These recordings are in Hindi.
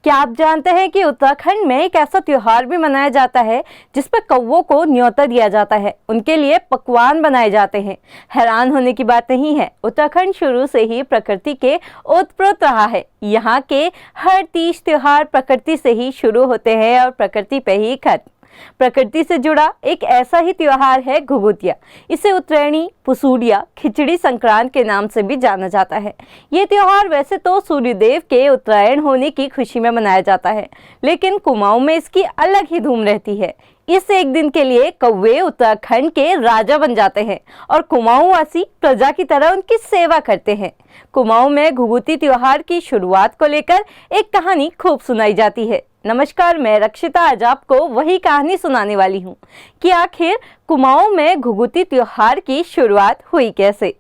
क्या आप जानते हैं कि उत्तराखंड में एक ऐसा त्योहार भी मनाया जाता है जिस पर कौवों को न्योता दिया जाता है, उनके लिए पकवान बनाए जाते हैं। हैरान होने की बात नहीं है, उत्तराखंड शुरू से ही प्रकृति के ओतप्रोत रहा है। यहाँ के हर तीज त्योहार प्रकृति से ही शुरू होते हैं और प्रकृति पे ही खत्म। प्रकृति से जुड़ा एक ऐसा ही त्योहार है घुघुतिया। इसे उत्तरायणी, पुसूड़िया, खिचड़ी संक्रांत के नाम से भी जाना जाता है। ये त्योहार वैसे तो सूर्यदेव के उत्तरायण होने की खुशी में मनाया जाता है, लेकिन कुमाऊं में इसकी अलग ही धूम रहती है। इस एक दिन के लिए कौवे उत्तराखंड के राजा बन जाते हैं और कुमाऊं वासी प्रजा की तरह उनकी सेवा करते हैं। कुमाऊं में घुघुती त्योहार की शुरुआत को लेकर एक कहानी खूब सुनाई जाती है। नमस्कार, मैं रक्षिता आज आपको वही कहानी सुनाने वाली हूँ कि आखिर कुमाऊं में घुघुती त्योहार की शुरुआत हुई कैसे।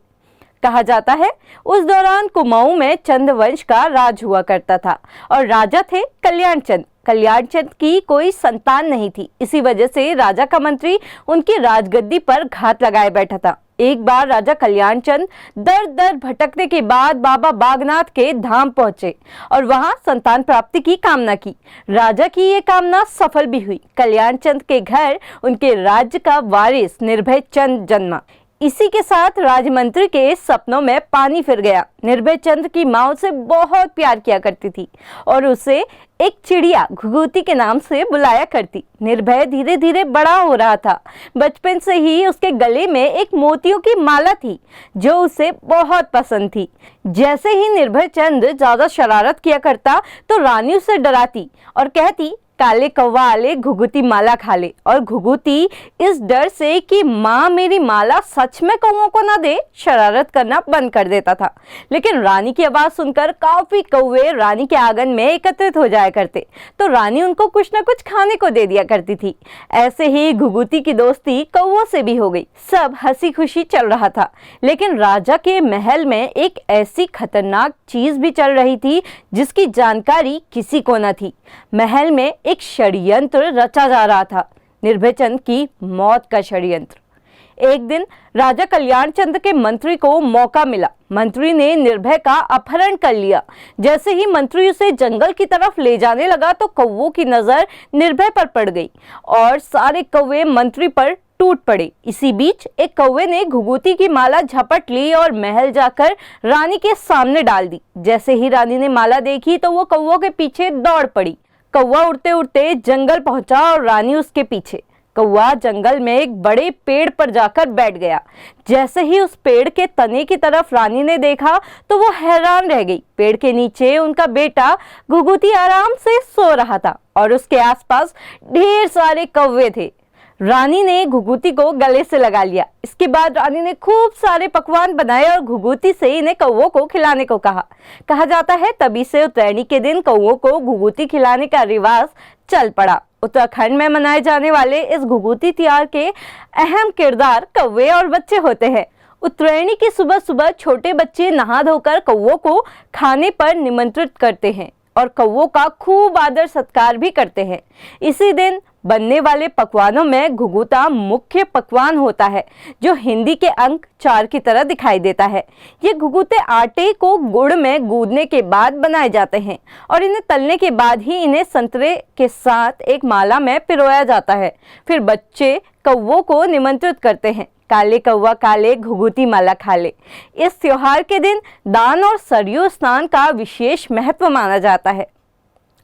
कहा जाता है उस दौरान कुमाऊं में चंद वंश का राज हुआ करता था और राजा थे कल्याण चंद। कल्याण चंद की कोई संतान नहीं थी, इसी वजह से राजा का मंत्री उनकी राजगद्दी पर घात लगाए बैठा था। एक बार राजा कल्याण चंद दर दर भटकने के बाद बाबा बागनाथ के धाम पहुंचे और वहां संतान प्राप्ति की कामना की। राजा की ये कामना सफल भी हुई। कल्याण चंद के घर उनके राज्य का वारिस निर्भय चंद जन्मा। इसी के साथ राजमंत्री के सपनों में पानी फिर गया। निर्भय चंद की माँ उसे बहुत प्यार किया करती थी और उसे एक चिड़िया घुघुती के नाम से बुलाया करती। निर्भय धीरे धीरे बड़ा हो रहा था। बचपन से ही उसके गले में एक मोतियों की माला थी जो उसे बहुत पसंद थी। जैसे ही निर्भय चंद ज्यादा शरारत किया करता तो रानी उसे डराती और कहती, काले कौवा आले घुघुती माला खा ले। और घुघुती इस डर से कि माँ मेरी माला सच में कौवों को ना दे, शरारत करना बंद कर देता था। लेकिन रानी की आवाज सुनकर काफी कौवे रानी के आंगन में एकत्रित हो जाया करते, तो रानी उनको कुछ न कुछ खाने को दे दिया करती थी। ऐसे ही घुघुती की दोस्ती कौवों से भी हो गई। सब हंसी खुशी चल रहा था, लेकिन राजा के महल में एक ऐसी खतरनाक चीज भी चल रही थी जिसकी जानकारी किसी को न थी। महल में एक षड्यंत्र रचा जा रहा था, निर्भय चंद की मौत का षड्यंत्र। एक दिन राजा कल्याण चंद के मंत्री को मौका मिला। मंत्री ने निर्भय का अपहरण कर लिया। जैसे ही मंत्री उसे जंगल की तरफ ले जाने लगा तो कौवों की नजर निर्भय पर पड़ गई और सारे कौवे मंत्री पर टूट पड़े। इसी बीच एक कौवे ने घुघुती की माला झपट ली और महल जाकर रानी के सामने डाल दी। जैसे ही रानी ने माला देखी तो वो कौवों के पीछे दौड़ पड़ी। कौवा उड़ते उड़ते जंगल पहुंचा और रानी उसके पीछे। कौवा जंगल में एक बड़े पेड़ पर जाकर बैठ गया। जैसे ही उस पेड़ के तने की तरफ रानी ने देखा तो वो हैरान रह गई। पेड़ के नीचे उनका बेटा घुघुती आराम से सो रहा था और उसके आसपास ढेर सारे कौवे थे। रानी ने घुघुती को गले से लगा लिया। इसके बाद रानी ने खूब सारे पकवान बनाए और घुघुती से इन्हें कौवों को खिलाने को कहा जाता है तभी से उत्तरायणी के दिन कौवों को घुघुती खिलाने का रिवाज चल पड़ा। उत्तराखंड में मनाए जाने वाले इस घुघुती त्योहार के अहम किरदार कौवे और बच्चे होते हैं। उत्तरायणी की सुबह सुबह छोटे बच्चे नहा धोकर कौवों को खाने पर निमंत्रित करते हैं और कौवों का खूब आदर सत्कार भी करते हैं। इसी दिन बनने वाले पकवानों में घुघुता मुख्य पकवान होता है जो हिंदी के अंक 4 की तरह दिखाई देता है। ये घुघुते आटे को गुड़ में गूंदने के बाद बनाए जाते हैं और इन्हें तलने के बाद ही इन्हें संतरे के साथ एक माला में पिरोया जाता है। फिर बच्चे कौवों को निमंत्रित करते हैं, काले कौवा काले घुघुती माला खा ले। इस त्योहार के दिन दान और सरयू स्नान का विशेष महत्व माना जाता है।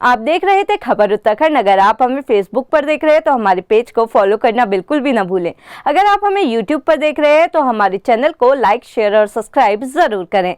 आप देख रहे थे खबर उत्तराखंड। अगर आप हमें फेसबुक पर देख रहे हैं तो हमारे पेज को फॉलो करना बिल्कुल भी ना भूलें। अगर आप हमें यूट्यूब पर देख रहे हैं तो हमारे चैनल को लाइक, शेयर और सब्सक्राइब जरूर करें।